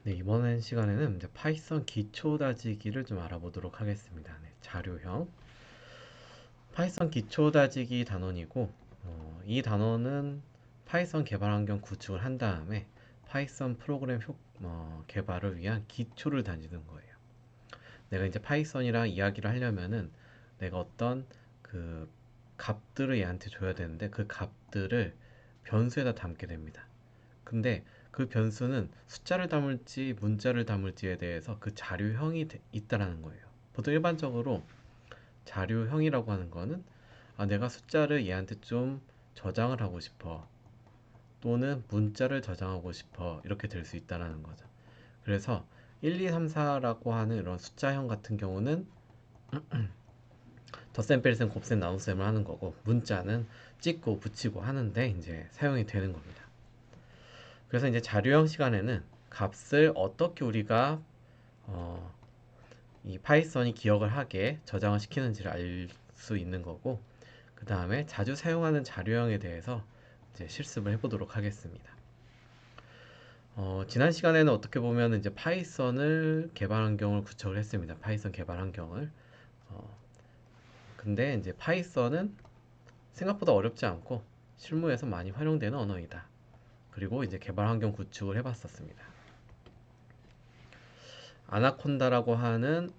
네, 이번 시간에는 이제 파이썬 기초 다지기를 좀 알아보도록 하겠습니다. 네, 자료형. 파이썬 기초 다지기 단원이고, 이 단원은 파이썬 개발 환경 구축을 한 다음에 파이썬 프로그램 개발을 위한 기초를 다지는 거예요. 내가 이제 파이썬이랑 이야기를 하려면은 내가 어떤 그 값들을 얘한테 줘야 되는데 그 값들을 변수에다 담게 됩니다. 근데 그 변수는 숫자를 담을지 문자를 담을지에 대해서 그 자료형이 있다라는 거예요. 보통 일반적으로 자료형이라고 하는 거는 내가 숫자를 얘한테 좀 저장을 하고 싶어. 또는 문자를 저장하고 싶어. 이렇게 될 수 있다라는 거죠. 그래서 1, 2, 3, 4라고 하는 이런 숫자형 같은 경우는 덧셈, 뺄셈, 곱셈, 나눗셈을 하는 거고 문자는 찍고 붙이고 하는데 이제 사용이 되는 겁니다. 그래서 이제 자료형 시간에는 값을 어떻게 우리가 어, 이 파이썬이 기억을 하게 저장을 시키는지를 알 수 있는 거고, 그 다음에 자주 사용하는 자료형에 대해서 이제 실습을 해보도록 하겠습니다. 지난 시간에는 어떻게 보면 이제 파이썬을 개발 환경을 구축을 했습니다. 파이썬 개발 환경을. 어, 근데 이제 파이썬은 생각보다 어렵지 않고 실무에서 많이 활용되는 언어이다. 그리고 이제 개발 환경 구축을 해봤었습니다. 아나콘다라고 하는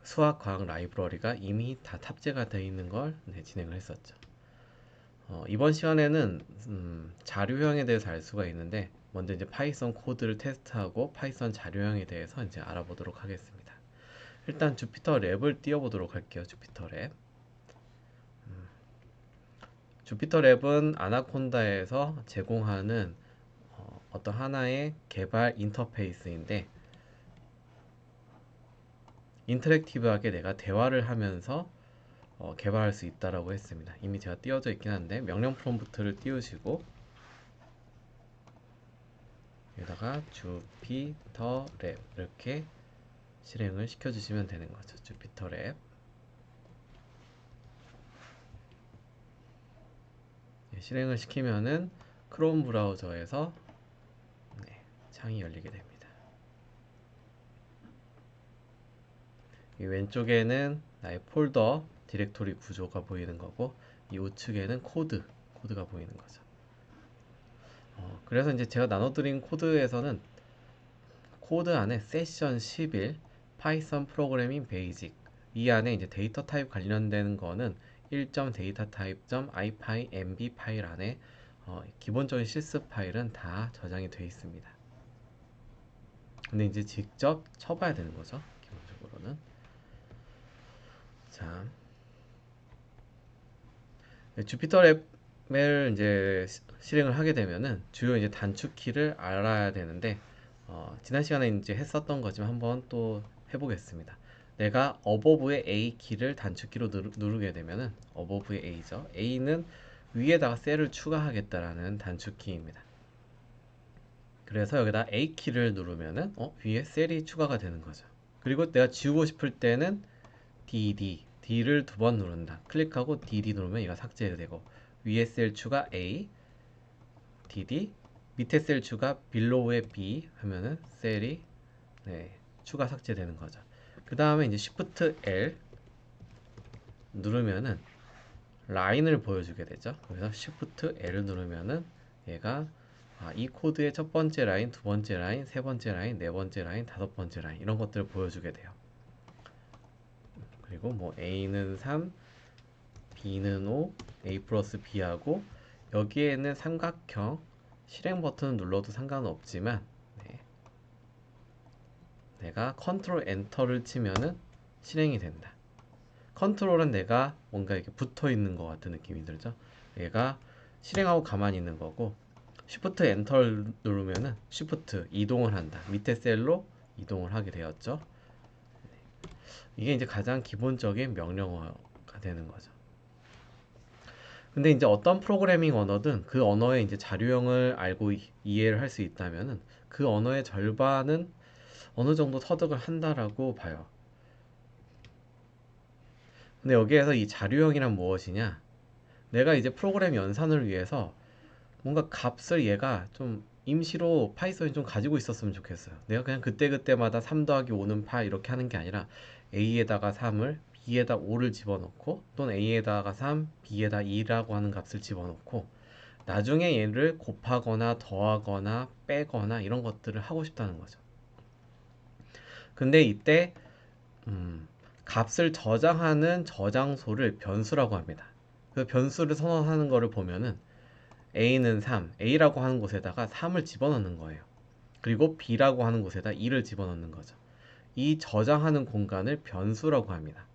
수학 과학 라이브러리가 이미 다 탑재가 되어 있는 걸 진행을 했었죠. 이번 시간에는 자료형에 대해서 알 수가 있는데 먼저 이제 파이썬 코드를 테스트하고 파이썬 자료형에 대해서 이제 알아보도록 하겠습니다. 일단 주피터 랩을 띄워보도록 할게요. 주피터 랩. 주피터 랩은 아나콘다에서 제공하는 어떤 하나의 개발 인터페이스인데 인터랙티브하게 내가 대화를 하면서 개발할 수 있다라고 했습니다. 이미 제가 띄워져 있긴 한데 명령 프롬프트를 띄우시고 여기다가 주피터 랩 이렇게 실행을 시켜주시면 되는 거죠. 주피터 랩 실행을 시키면은 크롬 브라우저에서 창이 열리게 됩니다. 이 왼쪽에는 나의 폴더 디렉토리 구조가 보이는 거고 이 우측에는 코드가 보이는 거죠. 그래서 이제 제가 나눠드린 코드에서는 코드 안에 세션 11 파이썬 프로그래밍 베이직 이 안에 이제 데이터 타입 관련된 거는 1점 데이터 타입.점 ipy mb 파일 안에 기본적인 실습 파일은 다 저장이 되어 있습니다. 근데 이제 직접 쳐봐야 되는 거죠. 기본적으로는. 자, 주피터 랩을 이제 실행을 하게 되면은 주요 이제 단축키를 알아야 되는데 지난 시간에 이제 했었던 거지만 한번 또 해보겠습니다. 내가 어버브의 A 키를 단축키로 누르게 되면은 어버브의 A죠. A는 위에다가 셀을 추가하겠다라는 단축키입니다. 그래서 여기다 A 키를 누르면은 위에 셀이 추가가 되는 거죠. 그리고 내가 지우고 싶을 때는 D를 두 번 누른다. 클릭하고 DD 누르면 얘가 삭제되고 위에 셀 추가 A, DD, 밑에 셀 추가 below의 B 하면은 셀이 추가 삭제되는 거죠. 그 다음에 이제 Shift L 누르면은 라인을 보여주게 되죠. 그래서 Shift L 누르면은 얘가 이 코드의 첫 번째 라인, 두 번째 라인, 세 번째 라인, 네 번째 라인, 다섯 번째 라인 이런 것들을 보여주게 돼요. 그리고 뭐 A는 3, B는 5, A 플러스 B하고 여기에는 삼각형 실행 버튼을 눌러도 상관은 없지만 내가 컨트롤 엔터를 치면은 실행이 된다. 컨트롤은 내가 뭔가 이렇게 붙어 있는 것 같은 느낌이 들죠. 얘가 실행하고 가만히 있는 거고 쉬프트 엔터를 누르면은 쉬프트 이동을 한다. 밑에 셀로 이동을 하게 되었죠. 이게 이제 가장 기본적인 명령어가 되는 거죠. 근데 이제 어떤 프로그래밍 언어든 그 언어의 이제 자료형을 알고 이해를 할 수 있다면은 그 언어의 절반은 어느 정도 터득을 한다라고 봐요. 근데 여기에서 이 자료형이란 무엇이냐? 내가 이제 프로그램 연산을 위해서 뭔가 값을 얘가 좀 임시로 파이썬이 좀 가지고 있었으면 좋겠어요. 내가 그냥 그때그때마다 3 더하기 5는 8 이렇게 하는 게 아니라 a에다가 3을 b에다 5를 집어넣고 또는 a에다가 3, b에다 2라고 하는 값을 집어넣고 나중에 얘를 곱하거나 더하거나 빼거나 이런 것들을 하고 싶다는 거죠. 근데 이때 값을 저장하는 저장소를 변수라고 합니다. 그 변수를 선언하는 거를 보면은 a는 3, a라고 하는 곳에다가 3을 집어넣는 거예요. 그리고 b라고 하는 곳에다 2를 집어넣는 거죠. 이 저장하는 공간을 변수라고 합니다.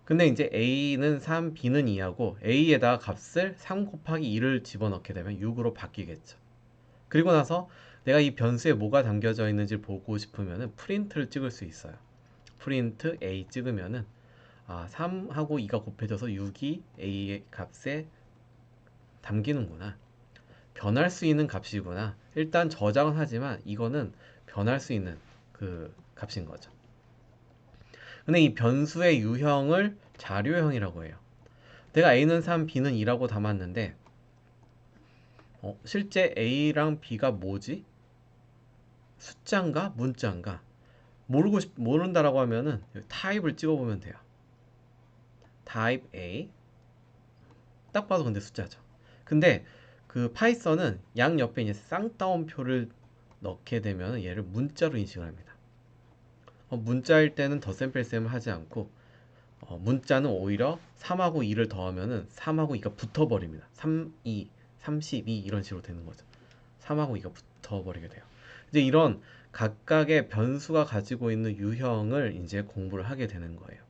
근데 이제 a는 3, b는 2하고 a에다가 값을 3 곱하기 2를 집어넣게 되면 6으로 바뀌겠죠. 그리고 나서 내가 이 변수에 뭐가 담겨져 있는지 보고 싶으면은 프린트를 찍을 수 있어요. 프린트 a 찍으면은 3하고 2가 곱해져서 6이 a의 값에 담기는구나. 변할 수 있는 값이구나. 일단 저장은 하지만 이거는 변할 수 있는 그 값인 거죠. 근데 이 변수의 유형을 자료형이라고 해요. 내가 a는 3, b는 2라고 담았는데 실제 a랑 b가 뭐지? 숫자인가? 문자인가? 모른다라고 하면은 타입을 찍어보면 돼요. 타입 A. 딱 봐도 근데 숫자죠. 근데 그 파이썬은 양 옆에 이제 쌍따옴표를 넣게 되면 얘를 문자로 인식을 합니다. 문자일 때는 덧셈뺄셈을 하지 않고 문자는 오히려 3하고 2를 더하면은 3하고 2가 붙어버립니다. 3, 2, 32 이런 식으로 되는 거죠. 3하고 2가 붙어버리게 돼요. 이제 이런 각각의 변수가 가지고 있는 유형을 이제 공부를 하게 되는 거예요.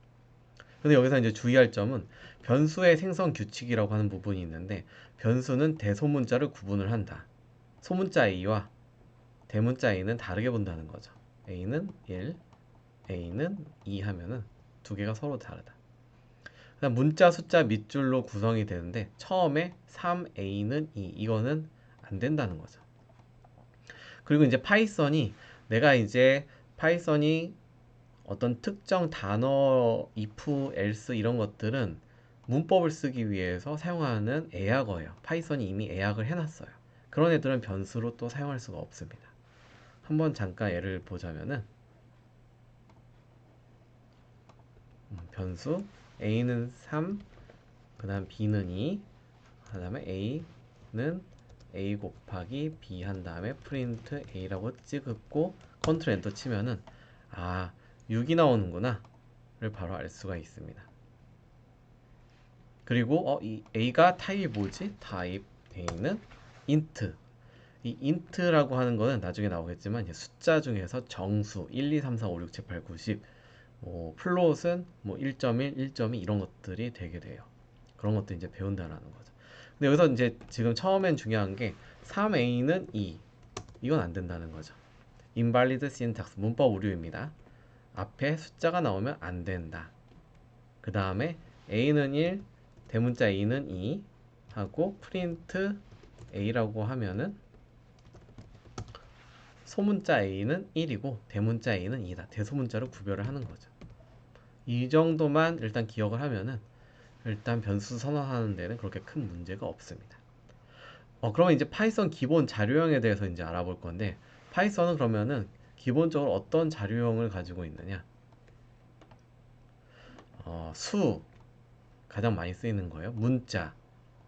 근데 여기서 이제 주의할 점은 변수의 생성 규칙이라고 하는 부분이 있는데 변수는 대소문자를 구분을 한다. 소문자 a와 대문자 a는 다르게 본다는 거죠. a는 1, a는 2 하면은 두 개가 서로 다르다. 그다음 문자 숫자 밑줄로 구성이 되는데 처음에 3a는 2 이거는 안 된다는 거죠. 그리고 이제 내가 이제 파이썬이 어떤 특정 단어, if, else 이런 것들은 문법을 쓰기 위해서 사용하는 애약어예요. 파이썬이 이미 애약을 해놨어요. 그런 애들은 변수로 또 사용할 수가 없습니다. 한번 잠깐 예를 보자면은 변수 a는 3, 그 다음 b는 2, 그 다음에 a는 a 곱하기 b 한 다음에 프린트 a라고 찍고 컨트롤 엔터 치면은 6이 나오는구나 를 바로 알 수가 있습니다. 그리고 이 a가 타입이 뭐지? 타입 a는 int. 이 int라고 하는 거는 나중에 나오겠지만 이제 숫자 중에서 정수 1, 2, 3, 4, 5, 6, 7, 8, 9, 10 플롯은 1.1, 1.2 이런 것들이 되게 돼요. 그런 것도 이제 배운다라는 거죠. 근데 여기서 이제 지금 처음엔 중요한 게 3a는 2 이건 안 된다는 거죠. invalid syntax 문법 오류입니다. 앞에 숫자가 나오면 안 된다. 그 다음에 a는 1, 대문자 a는 2 하고 프린트 a라고 하면은 소문자 a는 1이고 대문자 a는 2다. 대소문자로 구별을 하는 거죠. 이 정도만 일단 기억을 하면은 일단 변수 선언하는 데는 그렇게 큰 문제가 없습니다. 그러면 이제 파이썬 기본 자료형에 대해서 이제 알아볼 건데 파이썬은 그러면은 기본적으로 어떤 자료형을 가지고 있느냐? 수 가장 많이 쓰이는 거예요. 문자,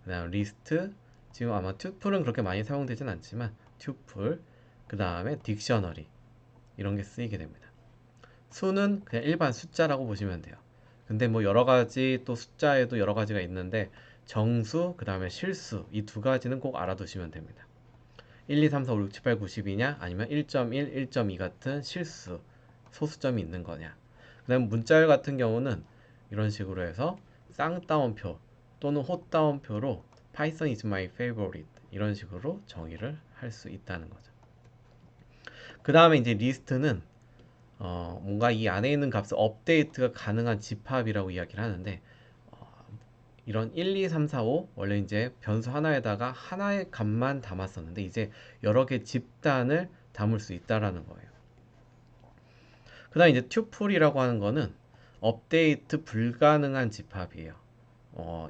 그다음 리스트, 지금 아마 튜플은 그렇게 많이 사용되진 않지만 튜플, 그 다음에 딕셔너리 이런 게 쓰이게 됩니다. 수는 그냥 일반 숫자라고 보시면 돼요. 근데 뭐 여러 가지 또 숫자에도 여러 가지가 있는데 정수, 그 다음에 실수 이 두 가지는 꼭 알아두시면 됩니다. 1, 2, 3, 4, 5, 6, 7, 8, 90이냐 아니면 1.1, 1.2 같은 실수 소수점이 있는 거냐. 그 다음 문자열 같은 경우는 이런 식으로 해서 쌍따옴표 또는 헛따옴표로 Python is my favorite 이런 식으로 정의를 할 수 있다는 거죠. 그 다음에 이제 리스트는 뭔가 이 안에 있는 값을 업데이트가 가능한 집합이라고 이야기를 하는데 이런 1, 2, 3, 4, 5 원래 이제 변수 하나에다가 하나의 값만 담았었는데 이제 여러 개 집단을 담을 수 있다라는 거예요. 그 다음 이제 튜플이라고 하는 거는 업데이트 불가능한 집합이에요.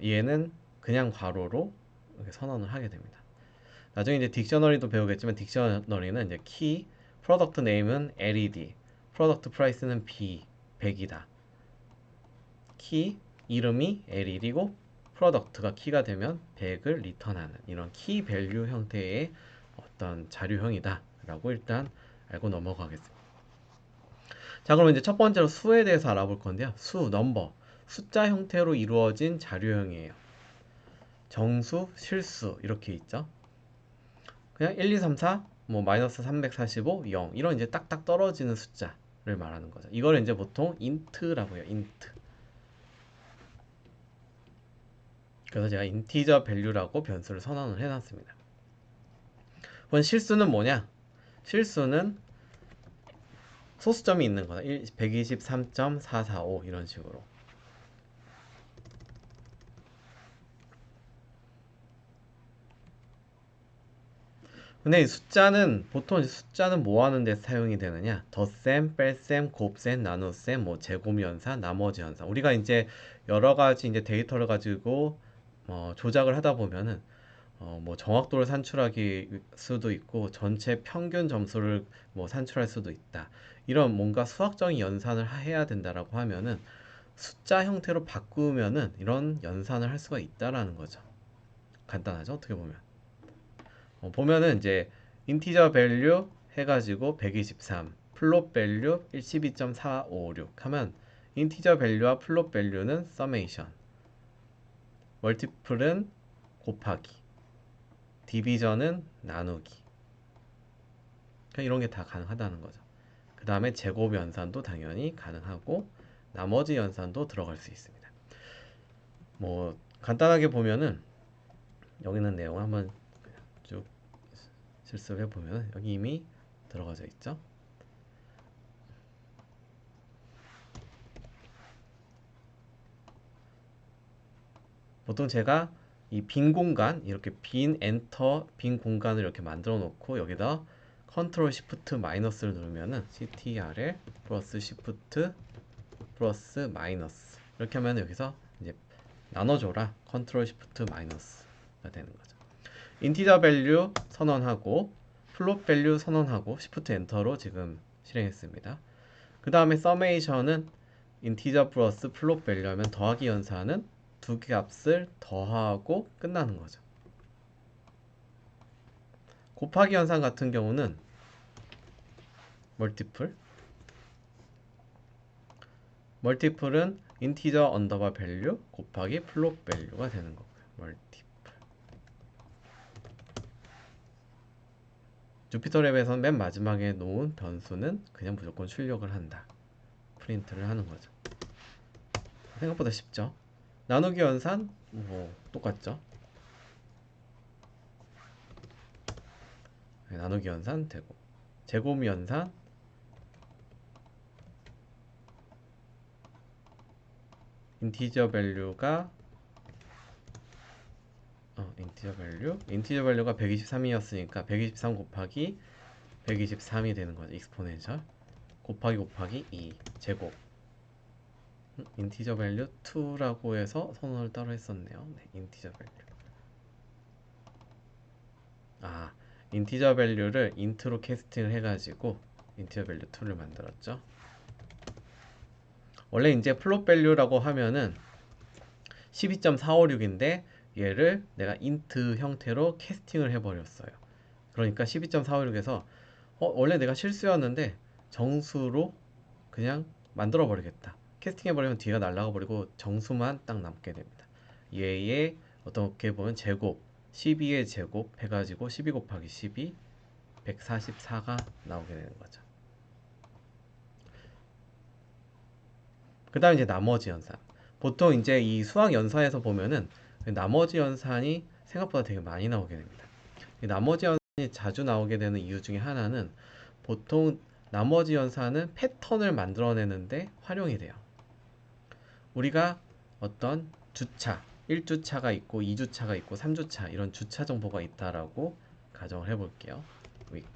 얘는 그냥 괄호로 이렇게 선언을 하게 됩니다. 나중에 이제 딕셔너리도 배우겠지만 딕셔너리는 이제 키, 프로덕트 네임은 LED, 프로덕트 프라이스는 B, 100이다. 키, 이름이 LED고 프로덕트가 키가 되면 100을 리턴하는 이런 키 밸류 형태의 어떤 자료형이다 라고 일단 알고 넘어가겠습니다. 자, 그럼 이제 첫 번째로 수에 대해서 알아볼 건데요. 수, 넘버, 숫자 형태로 이루어진 자료형이에요. 정수, 실수 이렇게 있죠. 그냥 1, 2, 3, 4, 뭐 마이너스 345, 0 이런 이제 딱딱 떨어지는 숫자를 말하는 거죠. 이걸 이제 보통 int라고 해요. int. 그래서 제가 인티저 밸류라고 변수를 선언을 해놨습니다. 그럼 실수는 뭐냐? 실수는 소수점이 있는 거다. 123.445 이런 식으로. 근데 이 숫자는 보통 숫자는 뭐 하는 데 사용이 되느냐? 덧셈, 뺄셈, 곱셈, 나눗셈, 뭐 제곱 연산, 나머지 연산. 우리가 이제 여러 가지 이제 데이터를 가지고 조작을 하다 보면은 뭐 정확도를 산출하기 수도 있고 전체 평균 점수를 뭐 산출할 수도 있다. 이런 뭔가 수학적인 연산을 해야 된다라고 하면은 숫자 형태로 바꾸면은 이런 연산을 할 수가 있다라는 거죠. 간단하죠? 어떻게 보면. 보면은 이제 인티저 밸류 해가지고 123, 플롯 밸류 12.456 하면 인티저 밸류와 플롯 밸류는 서메이션, 멀티플은 곱하기, 디비전은 나누기. 그러니까 이런 게 다 가능하다는 거죠. 그 다음에 제곱 연산도 당연히 가능하고 나머지 연산도 들어갈 수 있습니다. 뭐 간단하게 보면은 여기 있는 내용을 한번 쭉 실습해 보면 여기 이미 들어가져 있죠. 보통 제가 이 빈 공간 이렇게 빈 엔터 빈 공간을 이렇게 만들어 놓고 여기다 컨트롤 시프트 마이너스를 누르면은 ctrl 플러스 시프트 플러스 마이너스 이렇게 하면 여기서 이제 나눠줘라 컨트롤 시프트 마이너스가 되는 거죠. 인티저 밸류 선언하고 플롯 밸류 선언하고 시프트 엔터로 지금 실행했습니다. 그 다음에 서메이션은 인티저 플러스 플롯 밸류 하면 더하기 연산은 두 개 값을 더하고 끝나는 거죠. 곱하기 연산 같은 경우는 멀티플은 인티저 언더바 밸류 곱하기 플롯 밸류가 되는 거고요. 멀티플. 주피터랩에서는 맨 마지막에 놓은 변수는 그냥 무조건 출력을 한다. 프린트를 하는 거죠. 생각보다 쉽죠? 나누기 연산 뭐 똑같죠? 네, 나누기 연산 되고 제곱 연산 인티저 밸류가 인티저 밸류가 123이었으니까 123 곱하기 123이 되는 거죠. 익스포넨셜 곱하기 2 제곱 인티저 밸류 2라고 해서 선언을 따로 했었네요. 네, 인티저 밸류. 인티저 밸류를 인트로 캐스팅을 해가지고 인티저 밸류 2를 만들었죠. 원래 이제 플롯 밸류라고 하면은 12.456인데 얘를 내가 인트 형태로 캐스팅을 해버렸어요. 그러니까 12.456에서 원래 내가 실수였는데 정수로 그냥 만들어 버리겠다. 캐스팅 해버리면 뒤가 날아가 버리고 정수만 딱 남게 됩니다. 얘의 어떻게 보면 제곱 12의 제곱 해가지고 12 곱하기 12 144가 나오게 되는 거죠. 그 다음에 이제 나머지 연산. 보통 이제 이 수학 연산에서 보면은 나머지 연산이 생각보다 되게 많이 나오게 됩니다. 이 나머지 연산이 자주 나오게 되는 이유 중에 하나는 보통 나머지 연산은 패턴을 만들어내는데 활용이 돼요. 우리가 어떤 주차, 1주차가 있고 2주차가 있고 3주차 이런 주차 정보가 있다라고 가정을 해볼게요. week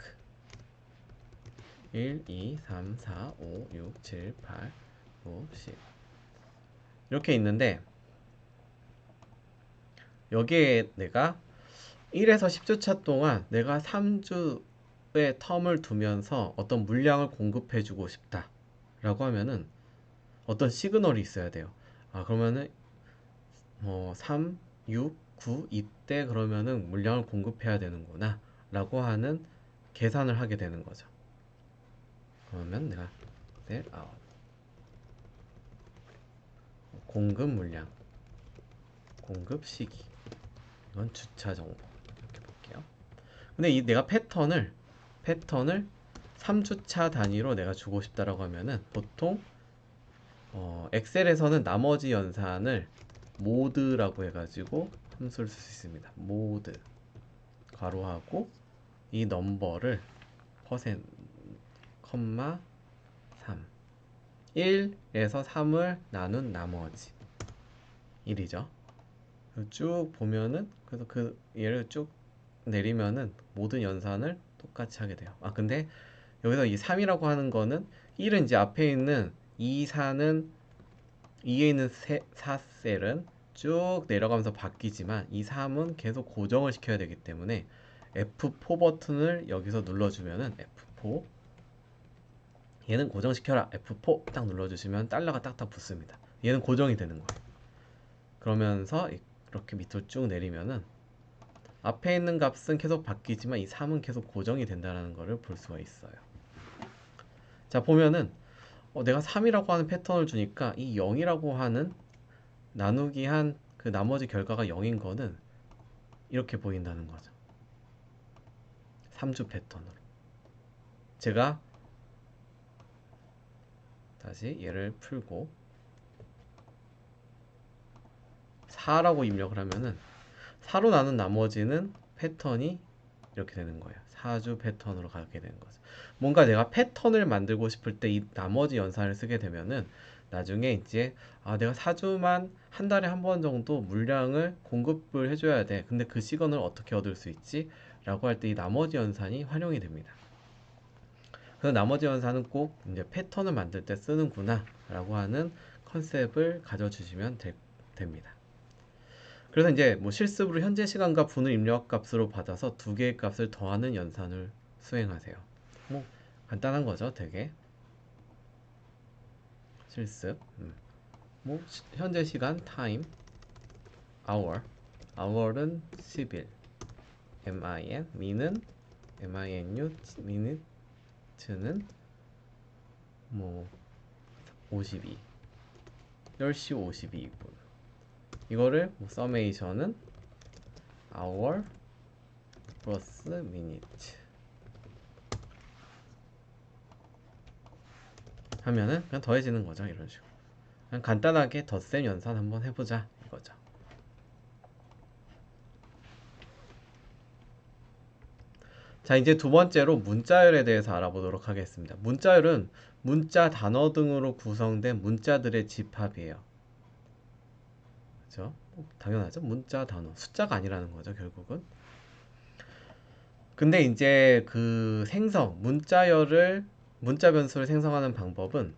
1, 2, 3, 4, 5, 6, 7, 8, 9, 10 이렇게 있는데 여기에 내가 1에서 10주차 동안 내가 3주의 텀을 두면서 어떤 물량을 공급해 주고 싶다 라고 하면은 어떤 시그널이 있어야 돼요. 아, 그러면은 3, 6, 9 이때 그러면은 물량을 공급해야 되는구나 라고 하는 계산을 하게 되는 거죠. 그러면 내가 공급 물량, 공급 시기, 이건 주차 정보 이렇게 볼게요. 근데 이 내가 패턴을 3주차 단위로 내가 주고 싶다라고 하면은 보통 엑셀에서는 나머지 연산을 모드라고 해가지고 함수를 쓸 수 있습니다. 모드 괄호하고 이 넘버를 퍼센트 컴마 3 1에서 3을 나눈 나머지 1이죠. 쭉 보면은 그래서 그 얘를 쭉 내리면은 모든 연산을 똑같이 하게 돼요. 아, 근데 여기서 이 3이라고 하는 거는 1은 이제 앞에 있는 2, 4는 2에 있는 4셀은 쭉 내려가면서 바뀌지만 이 3은 계속 고정을 시켜야 되기 때문에 F4 버튼을 여기서 눌러주면은 F4 얘는 고정시켜라 F4 딱 눌러주시면 달러가 딱딱 붙습니다. 얘는 고정이 되는 거예요. 그러면서 이렇게 밑으로 쭉 내리면은 앞에 있는 값은 계속 바뀌지만 이 3은 계속 고정이 된다는 것을 볼 수가 있어요. 자, 보면은 내가 3이라고 하는 패턴을 주니까 이 0이라고 하는 나누기 한 그 나머지 결과가 0인 거는 이렇게 보인다는 거죠. 3주 패턴으로. 제가 다시 얘를 풀고 4라고 입력을 하면은 4로 나눈 나머지는 패턴이 이렇게 되는 거예요. 4주 패턴으로 가게 되는 거죠. 뭔가 내가 패턴을 만들고 싶을 때 이 나머지 연산을 쓰게 되면은 나중에 이제 내가 4주만 한 달에 한 번 정도 물량을 공급을 해줘야 돼. 근데 그 시간을 어떻게 얻을 수 있지? 라고 할 때 이 나머지 연산이 활용이 됩니다. 그래서 나머지 연산은 꼭 이제 패턴을 만들 때 쓰는구나 라고 하는 컨셉을 가져주시면 됩니다. 그래서 이제 뭐 실습으로 현재 시간과 분을 입력 값으로 받아서 두 개의 값을 더하는 연산을 수행하세요. 뭐 간단한 거죠, 되게. 실습. 뭐 현재 시간 time hour hour은 10일 min min은 minu minute는 뭐 52 10시 52분 이거를 뭐 서메이션은 hour 플러스 minute 하면은 그냥 더해지는 거죠. 이런 식으로 그냥 간단하게 덧셈 연산 한번 해보자 이거죠. 자, 이제 두 번째로 문자열에 대해서 알아보도록 하겠습니다. 문자열은 문자 단어 등으로 구성된 문자들의 집합이에요. 그죠? 당연하죠. 문자 단어 숫자가 아니라는 거죠, 결국은. 근데 이제 그 문자열을 문자 변수를 생성하는 방법은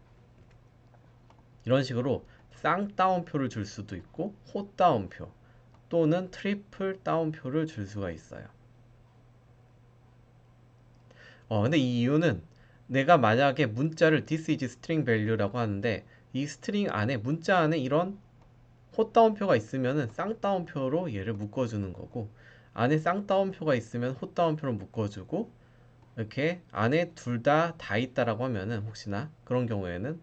이런 식으로 쌍따옴표를 줄 수도 있고 호따옴표 또는 트리플 따옴표를 줄 수가 있어요. 근데 이 이유는 내가 만약에 문자를 this is string value라고 하는데 이 스트링 안에 문자 안에 이런 호따옴표가 있으면은 쌍따옴표로 얘를 묶어주는 거고 안에 쌍따옴표가 있으면 호따옴표로 묶어주고 이렇게 안에 둘 다 있다라고 하면은 혹시나 그런 경우에는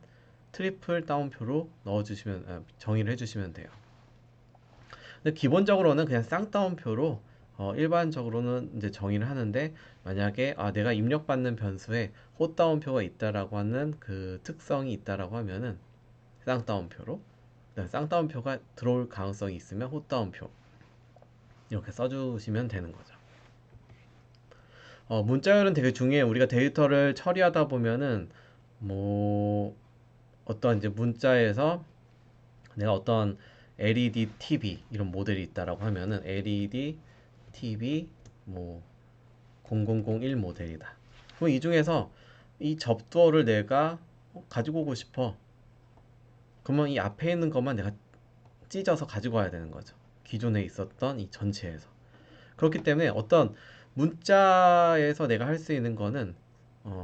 트리플 따옴표로 넣어주시면 정의를 해주시면 돼요. 근데 기본적으로는 그냥 쌍따옴표로 일반적으로는 이제 정의를 하는데 만약에 내가 입력받는 변수에 호따옴표가 있다라고 하는 그 특성이 있다라고 하면은 쌍따옴표로 쌍따옴표가 들어올 가능성이 있으면 호따옴표 이렇게 써주시면 되는 거죠. 문자열은 되게 중요해요. 우리가 데이터를 처리하다 보면은 뭐 어떤 이제 문자에서 내가 어떤 LED TV 이런 모델이 있다라고 하면은 LED TV 뭐 0001 모델이다. 그럼 이 중에서 이 접두어를 내가 가지고 오고 싶어. 그러면 이 앞에 있는 것만 내가 찢어서 가지고 와야 되는 거죠. 기존에 있었던 이 전체에서. 그렇기 때문에 어떤 문자에서 내가 할 수 있는 거는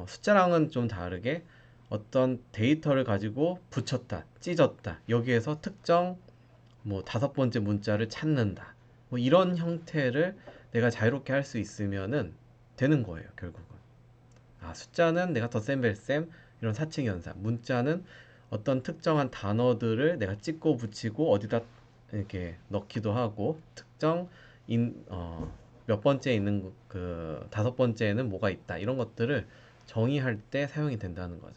숫자랑은 좀 다르게 어떤 데이터를 가지고 붙였다, 찢었다, 여기에서 특정 뭐 다섯 번째 문자를 찾는다, 뭐 이런 형태를 내가 자유롭게 할 수 있으면은 되는 거예요, 결국은. 아, 숫자는 내가 덧셈, 뺄셈, 이런 사칙 연산, 문자는 어떤 특정한 단어들을 내가 찍고 붙이고 어디다 이렇게 넣기도 하고, 특정 몇 번째 있는 그 다섯 번째에는 뭐가 있다, 이런 것들을 정의할 때 사용이 된다는 거죠.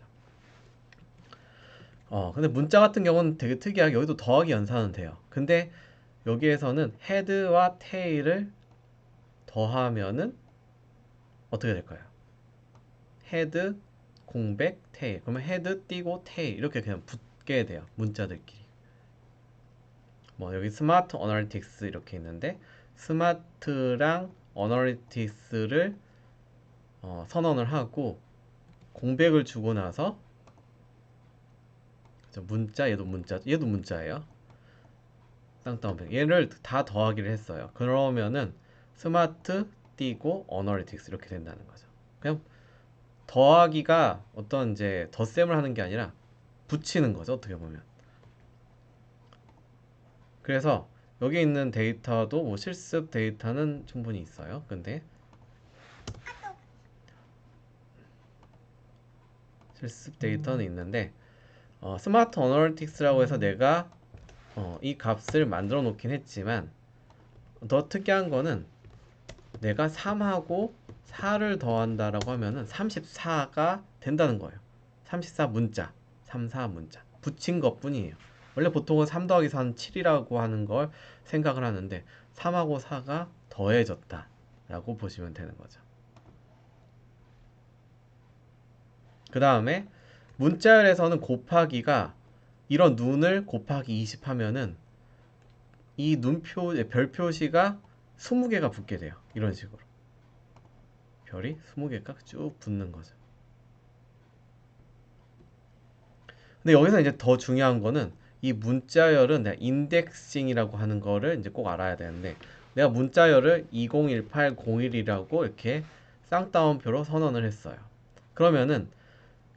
근데 문자 같은 경우는 되게 특이하게 여기도 더하기 연산은 돼요. 근데 여기에서는 헤드와 테일을 더하면은 어떻게 될까요? 헤드, 공백, 테일. 그러면 헤드 띄고 테일 이렇게 그냥 붙게 돼요. 문자들끼리. 뭐 여기 스마트 어널리틱스 이렇게 있는데 스마트랑 어널리틱스를 선언을 하고 공백을 주고 나서 문자, 얘도 문자예요. 쌍따옴표. 얘를 다 더하기를 했어요. 그러면은 스마트 띄고 어널리틱스 이렇게 된다는 거죠. 그냥 더하기가 어떤 이제 덧셈을 하는 게 아니라 붙이는 거죠, 어떻게 보면. 그래서 여기 있는 데이터도 뭐 실습 데이터는 충분히 있어요. 근데 실습 데이터는 있는데 스마트 어널리틱스라고 해서 내가 이 값을 만들어 놓긴 했지만 더 특이한 거는 내가 3하고 4를 더한다라고 하면은 34가 된다는 거예요. 34 문자, 34 문자 붙인 것뿐이에요. 원래 보통은 3 더하기 4는 7이라고 하는 걸 생각을 하는데 3하고 4가 더해졌다 라고 보시면 되는 거죠. 그 다음에 문자열에서는 곱하기가 이런 눈을 곱하기 20 하면은 이 눈표, 별 표시가 20개가 붙게 돼요. 이런 식으로. 별이 20개가 쭉 붙는 거죠. 근데 여기서 이제 더 중요한 거는 이 문자열은 내가 인덱싱이라고 하는 거를 이제 꼭 알아야 되는데 내가 문자열을 201801이라고 이렇게 쌍따옴표로 선언을 했어요. 그러면은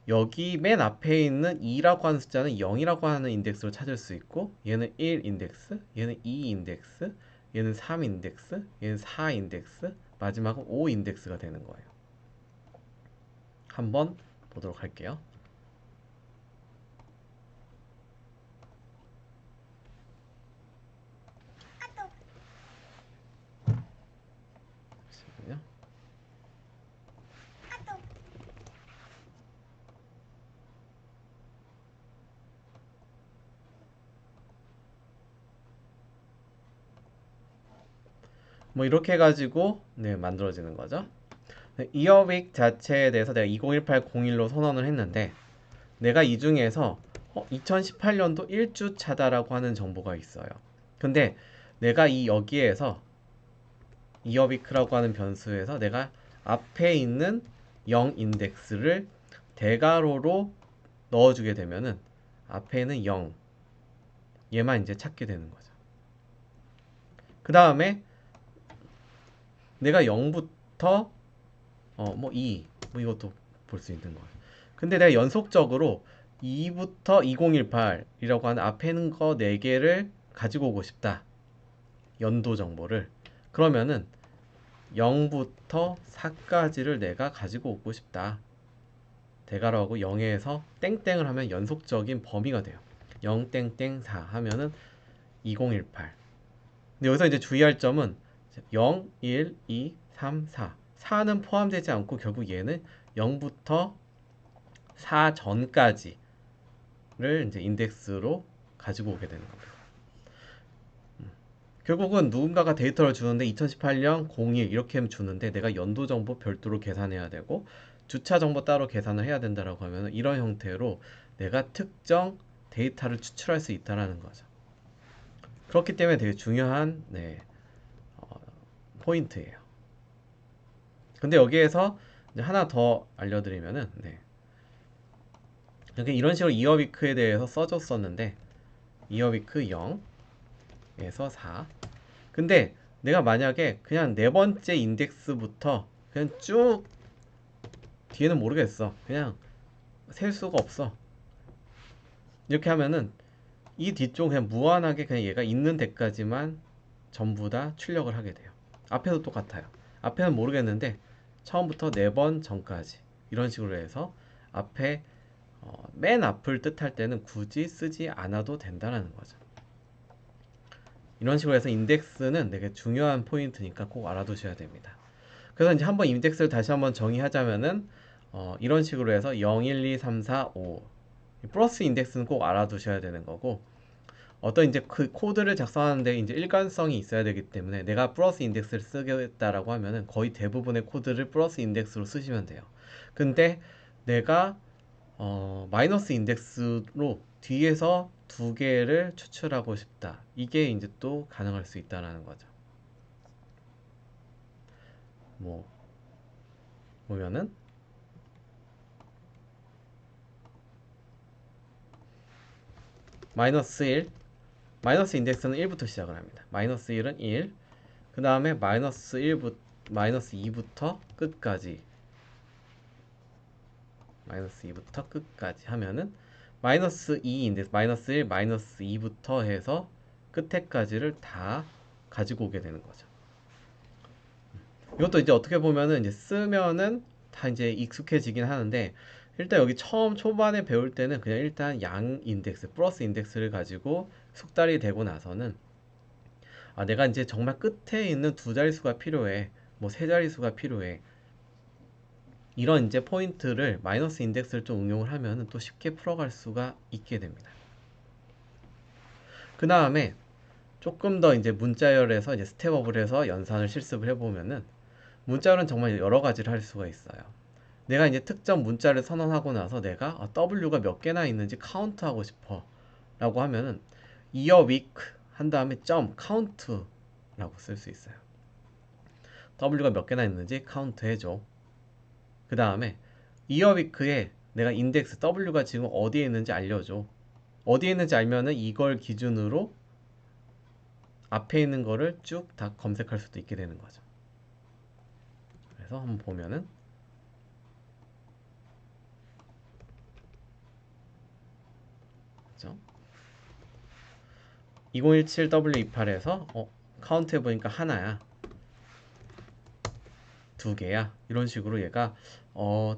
여기 맨 앞에 있는 2라고 하는 숫자는 0이라고 하는 인덱스로 찾을 수 있고 얘는 1 인덱스, 얘는 2 인덱스, 얘는 3 인덱스, 얘는 4 인덱스, 마지막은 5 인덱스가 되는 거예요. 한번 보도록 할게요. 잠시만요. 뭐 이렇게 해가지고 네, 만들어지는 거죠. 이어빅 자체에 대해서 내가 2018-01로 선언을 했는데 내가 이 중에서 2018년도 1주차다라고 하는 정보가 있어요. 근데 내가 이 여기에서 이어비크라고 하는 변수에서 내가 앞에 있는 0 인덱스를 대괄호로 넣어주게 되면은 앞에는 0 얘만 이제 찾게 되는 거죠. 그 다음에 내가 0부터 뭐 2, 뭐 이것도 볼 수 있는 거예요. 근데 내가 연속적으로 2부터 2018이라고 하는 앞에 있는 거 4개를 가지고 오고 싶다. 연도 정보를. 그러면은 0부터 4까지를 내가 가지고 오고 싶다. 대괄호하고 0에서 땡땡을 하면 연속적인 범위가 돼요. 0 땡땡 4 하면은 2018. 근데 여기서 이제 주의할 점은 0, 1, 2, 3, 4. 4는 포함되지 않고 결국 얘는 0부터 4 전까지를 이제 인덱스로 가지고 오게 되는 겁니다. 결국은 누군가가 데이터를 주는데 2018년 01 이렇게 주는데 내가 연도 정보 별도로 계산해야 되고 주차 정보 따로 계산을 해야 된다라고 하면 이런 형태로 내가 특정 데이터를 추출할 수 있다라는 거죠. 그렇기 때문에 되게 중요한 어, 포인트예요. 근데 여기에서 이제 하나 더 알려드리면은 이렇게 이런 식으로 이어비크에 대해서 써줬었는데 이어비크 0에서 4. 근데 내가 만약에 그냥 네 번째 인덱스부터 그냥 쭉 뒤에는 모르겠어. 그냥 셀 수가 없어. 이렇게 하면은 이 뒤쪽 그냥 무한하게 그냥 얘가 있는 데까지만 전부 다 출력을 하게 돼요. 앞에도 똑같아요. 앞에는 모르겠는데 처음부터 네 번 전까지 이런 식으로 해서 앞에 맨 앞을 뜻할 때는 굳이 쓰지 않아도 된다는 거죠. 이런 식으로 해서 인덱스는 되게 중요한 포인트니까 꼭 알아두셔야 됩니다. 그래서 이제 한번 인덱스를 다시 한번 정의하자면은 이런 식으로 해서 0, 1, 2, 3, 4, 5 플러스 인덱스는 꼭 알아두셔야 되는 거고, 어떤 이제 그 코드를 작성하는데 이제 일관성이 있어야 되기 때문에 내가 플러스 인덱스를 쓰겠다라고 하면은 거의 대부분의 코드를 플러스 인덱스로 쓰시면 돼요. 근데 내가 마이너스 인덱스로 뒤에서 두 개를 추출하고 싶다. 이게 이제 또 가능할 수 있다라는 거죠. 뭐 보면은 마이너스 1, 마이너스 인덱스는 1부터 시작을 합니다. 마이너스 1은 1, 그 다음에 마이너스 1부터 마이너스 2부터 끝까지, 마이너스 2부터 끝까지 하면은 마이너스 2 인덱스, 마이너스 1, 마이너스 2부터 해서 끝에까지를 다 가지고 오게 되는 거죠. 이것도 이제 어떻게 보면은 이제 쓰면은 다 이제 익숙해지긴 하는데, 일단 여기 처음 초반에 배울 때는 그냥 일단 양 인덱스, 플러스 인덱스를 가지고 숙달이 되고 나서는 내가 이제 정말 끝에 있는 두 자릿수가 필요해, 뭐 세 자릿수가 필요해, 이런 이제 포인트를 마이너스 인덱스를 좀 응용을 하면 또 쉽게 풀어갈 수가 있게 됩니다. 그 다음에 조금 더 이제 문자열에서 이제 스텝업을 해서 연산을 실습을 해보면은, 문자열은 정말 여러 가지를 할 수가 있어요. 내가 이제 특정 문자를 선언하고 나서 내가 W가 몇 개나 있는지 카운트하고 싶어 라고 하면은 year week 한 다음에 점 count 라고 쓸 수 있어요. W가 몇 개나 있는지 카운트 해줘. 그 다음에 year week에 내가 인덱스 W가 지금 어디에 있는지 알려줘. 어디에 있는지 알면은 이걸 기준으로 앞에 있는 거를 쭉 다 검색할 수도 있게 되는 거죠. 그래서 한번 보면은, 그죠? 2017W28에서 카운트 해보니까 하나야, 두 개야, 이런 식으로 얘가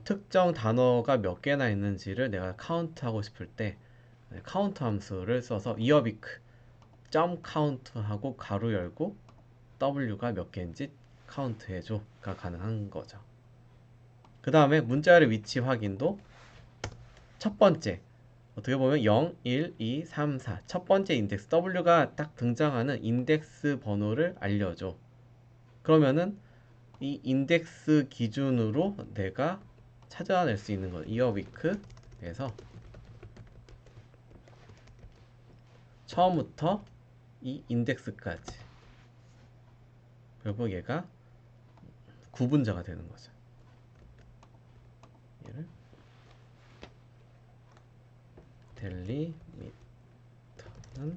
특정 단어가 몇 개나 있는지를 내가 카운트하고 싶을 때 카운트 함수를 써서 이어비크 점 카운트하고 가로 열고 W가 몇 개인지 카운트 해줘가 가능한 거죠. 그 다음에 문자열의 위치 확인도 첫 번째, 어떻게 보면 0, 1, 2, 3, 4 첫 번째 인덱스 W가 딱 등장하는 인덱스 번호를 알려줘. 그러면은 이 인덱스 기준으로 내가 찾아낼 수 있는 거, 이어위크에서 처음부터 이 인덱스까지, 결국 얘가 구분자가 되는 거죠. 얘를 델리미터는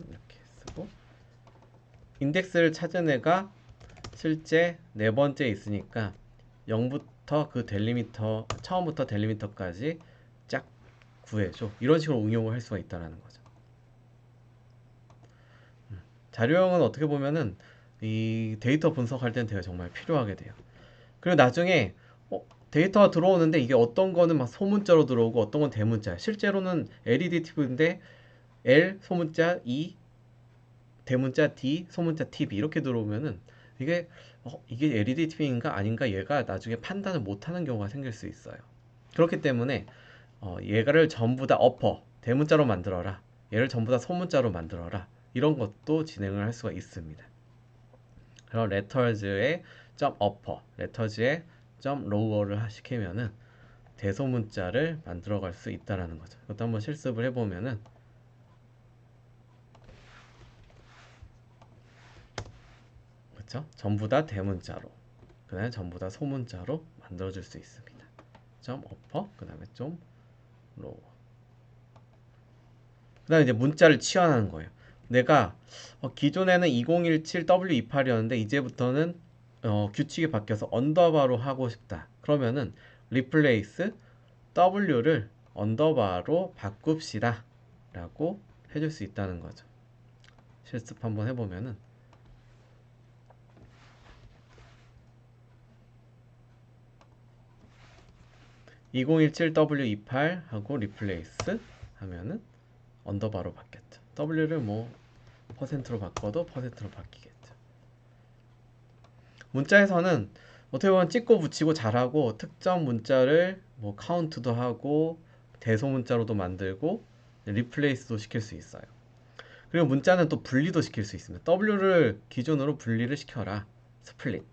이렇게 쓰고, 인덱스를 찾은 애가 실제 네 번째 있으니까 0부터 그 델리미터, 처음부터 델리미터까지 쫙 구해줘. 이런 식으로 응용을 할 수가 있다는 거죠. 자료형은 어떻게 보면은 이 데이터 분석할 때는 되게 정말 필요하게 돼요. 그리고 나중에 데이터가 들어오는데 이게 어떤 거는 막 소문자로 들어오고 어떤 건 대문자. 실제로는 LEDTV인데 L 소문자 E 대문자 D 소문자 TV 이렇게 들어오면은 이게 LEDTV인가 아닌가 얘가 나중에 판단을 못하는 경우가 생길 수 있어요. 그렇기 때문에 얘가를 전부 다 어퍼 대문자로 만들어라, 얘를 전부 다 소문자로 만들어라, 이런 것도 진행을 할 수가 있습니다. 그럼 레터즈의 점 어퍼, 레터즈의 점 로어를 시키면은 대소문자를 만들어 갈 수 있다라는 거죠. 이것도 한번 실습을 해보면은, 그렇죠? 전부 다 대문자로, 그 다음에 전부 다 소문자로 만들어 줄 수 있습니다. 점 어퍼, 그 다음에 좀 로어. 그 다음에 이제 문자를 치환하는 거예요. 내가 기존에는 2017 W28이었는데 이제부터는 규칙이 바뀌어서 언더바로 하고 싶다. 그러면은 replace W를 언더바로 바꿉시다 라고 해줄 수 있다는 거죠. 실습 한번 해보면은 2017W28 하고 replace 하면은 언더바로 바뀌었죠. W를 뭐 퍼센트로 바꿔도 퍼센트로 바뀌겠죠. 문자에서는 어떻게 보면 찍고 붙이고 잘하고 특정 문자를 뭐 카운트도 하고 대소 문자로도 만들고 리플레이스도 시킬 수 있어요. 그리고 문자는 또 분리도 시킬 수 있습니다. W를 기준으로 분리를 시켜라. 스플릿.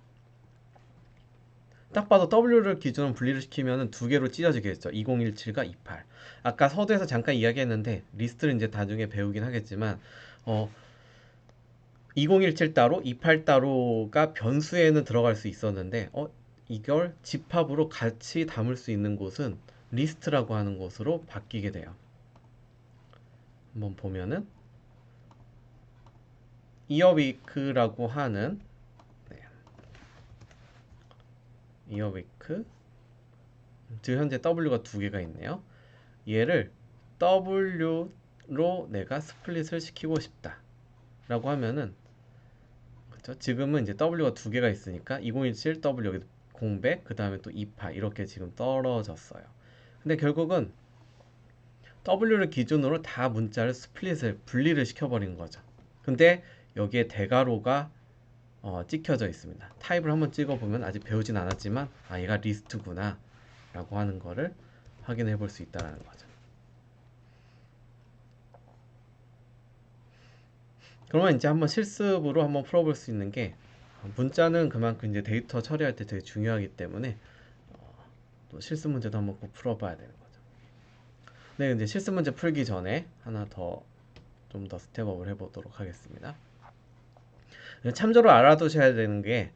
딱 봐도 W를 기준으로 분리를 시키면 두 개로 찢어지겠죠. 2017과 28. 아까 서두에서 잠깐 이야기했는데 리스트를 이제 나중에 배우긴 하겠지만 2017 따로 28 따로가 변수에는 들어갈 수 있었는데 이걸 집합으로 같이 담을 수 있는 곳은 리스트라고 하는 곳으로 바뀌게 돼요. 한번 보면은 이어위크라고 하는 이어위크 지금 현재 W가 두 개가 있네요. 얘를 W로 내가 스플릿을 시키고 싶다 라고 하면은 그렇죠? 지금은 이제 W가 두 개가 있으니까 2017 W 여기 공백 그 다음에 또 28 이렇게 지금 떨어졌어요. 근데 결국은 W를 기준으로 다 문자를 스플릿을 분리를 시켜버린 거죠. 근데 여기에 대괄호가 찍혀져 있습니다. 타입을 한번 찍어보면 아직 배우진 않았지만 얘가 리스트구나 라고 하는 거를 확인해 볼 수 있다는 거죠. 그러면 이제 한번 실습으로 한번 풀어볼 수 있는 게 문자는 그만큼 이제 데이터 처리할 때 되게 중요하기 때문에 또 실습 문제도 한번 꼭 풀어봐야 되는 거죠. 네, 이제 실습 문제 풀기 전에 하나 더 좀 더 스텝업을 해보도록 하겠습니다. 참조로 알아두셔야 되는 게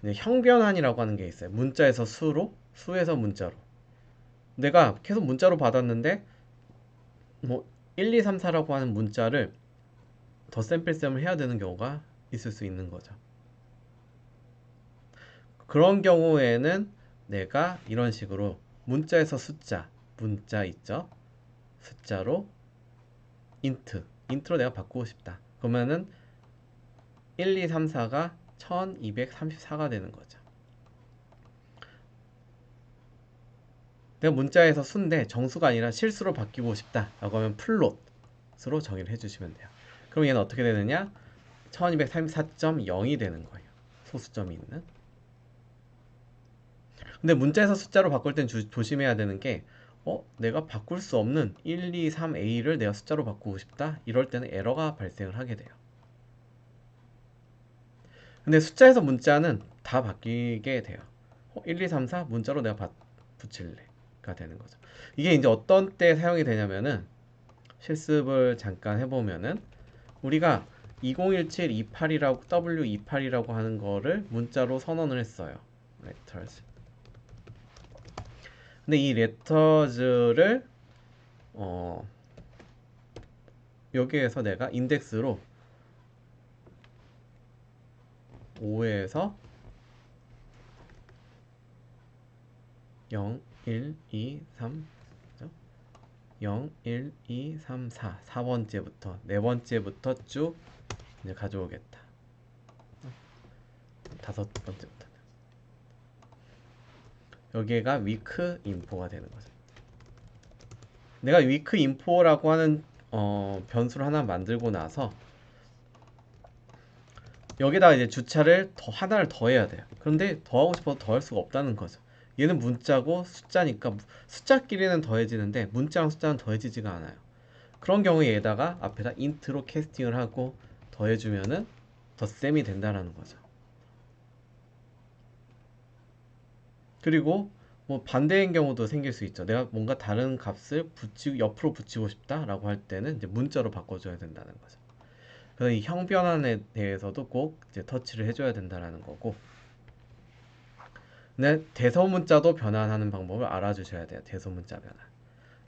형변환이라고 하는 게 있어요. 문자에서 수로, 수에서 문자로. 내가 계속 문자로 받았는데 뭐 1, 2, 3, 4라고 하는 문자를 덧샘플 해야 되는 경우가 있을 수 있는 거죠. 그런 경우에는 내가 이런 식으로 문자에서 숫자, 문자 있죠? 숫자로 인트로 내가 바꾸고 싶다. 그러면은 1, 2, 3, 4가 1234가 되는 거죠. 내가 문자에서 수인데 정수가 아니라 실수로 바뀌고 싶다 라고 하면 플롯으로 정의를 해주시면 돼요. 그럼 얘는 어떻게 되느냐? 1234.0이 되는 거예요. 소수점이 있는. 근데 문자에서 숫자로 바꿀 땐 조심해야 되는 게 내가 바꿀 수 없는 1, 2, 3A를 내가 숫자로 바꾸고 싶다. 이럴 때는 에러가 발생을 하게 돼요. 근데 숫자에서 문자는 다 바뀌게 돼요. 1, 2, 3, 4 문자로 내가 붙일래가 되는 거죠. 이게 이제 어떤 때 사용이 되냐면은 실습을 잠깐 해보면은 우리가 2017 28이라고 W28이라고 하는 거를 문자로 선언을 했어요. letters. 근데 이 letters를 여기에서 내가 인덱스로 5에서 0, 1, 2, 3 0, 1, 2, 3, 4 4번째부터 4번째부터 쭉 이제 가져오겠다. 5번째부터 여기가 weak info가 되는 거죠. 내가 weak info라고 하는 변수를 하나 만들고 나서 여기다가 이제 주차를 하나를 더해야 돼요. 그런데 더하고 싶어도 더할 수가 없다는 거죠. 얘는 문자고 숫자니까 숫자끼리는 더해지는데 문자랑 숫자는 더해지지가 않아요. 그런 경우에 얘다가 앞에다 int로 캐스팅을 하고 더해주면은 덧셈이 된다라는 거죠. 그리고 뭐 반대인 경우도 생길 수 있죠. 내가 뭔가 다른 값을 옆으로 붙이고 싶다라고 할 때는 이제 문자로 바꿔줘야 된다는 거죠. 그래서 이 형변환에 대해서도 꼭 이제 터치를 해줘야 된다는 거고. 근데 대소문자도 변환하는 방법을 알아주셔야 돼요. 대소문자 변환.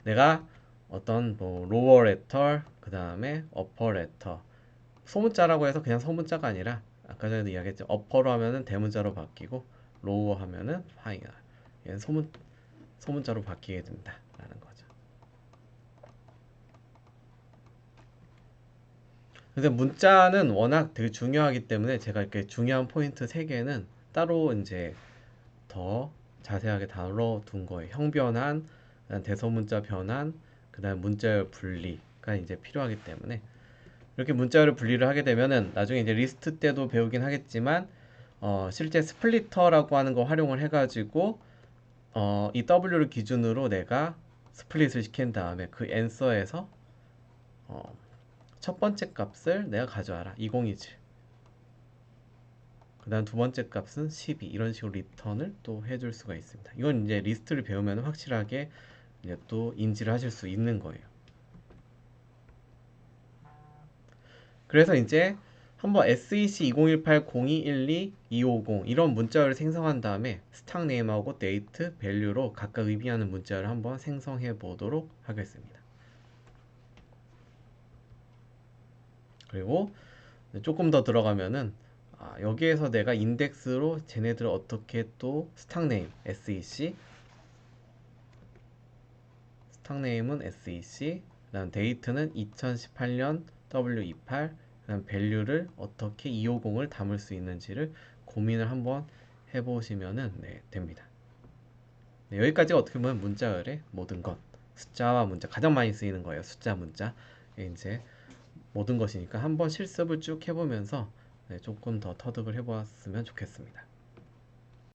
내가 어떤 뭐 로어 레터, 그 다음에 어퍼 레터 소문자라고 해서 그냥 소문자가 아니라 아까 전에도 이야기했죠. 어퍼로 하면은 대문자로 바뀌고 로우 하면은 하이어. 얘는 소문자로 바뀌게 된다라는 거죠. 근데 문자는 워낙 되게 중요하기 때문에 제가 이렇게 중요한 포인트 3개는 따로 이제 더 자세하게 다뤄둔 거예요. 형변환, 그다음 대소문자 변환, 그다음 문자열 분리가 이제 필요하기 때문에 이렇게 문자열을 분리를 하게 되면은 나중에 이제 리스트 때도 배우긴 하겠지만 실제 스플리터라고 하는 거 활용을 해가지고 이 W를 기준으로 내가 스플릿을 시킨 다음에 그 앤서에서 어, 첫 번째 값을 내가 가져와라 2027. 그 다음 두 번째 값은 12 이런 식으로 리턴을 또 해줄 수가 있습니다. 이건 이제 리스트를 배우면 확실하게 이제 또 인지를 하실 수 있는 거예요. 그래서 이제 한번 SEC 2018 0212 250 이런 문자열을 생성한 다음에 스탁 네임하고 데이트, 밸류로 각각 의미하는 문자열을 한번 생성해 보도록 하겠습니다. 그리고 조금 더 들어가면은 여기에서 내가 인덱스로 쟤네들을 어떻게 또 스탁 네임 SEC 스탁 네임은 SEC 그다음 데이트는 2018년 W28 그다음 밸류를 어떻게 250을 담을 수 있는지를 고민을 한번 해보시면은 됩니다. 여기까지가 어떻게 보면 문자열의 모든 것 숫자와 문자 가장 많이 쓰이는 거예요. 숫자 문자 이제 모든 것이니까 한번 실습을 쭉 해보면서 조금 더 터득을 해보았으면 좋겠습니다.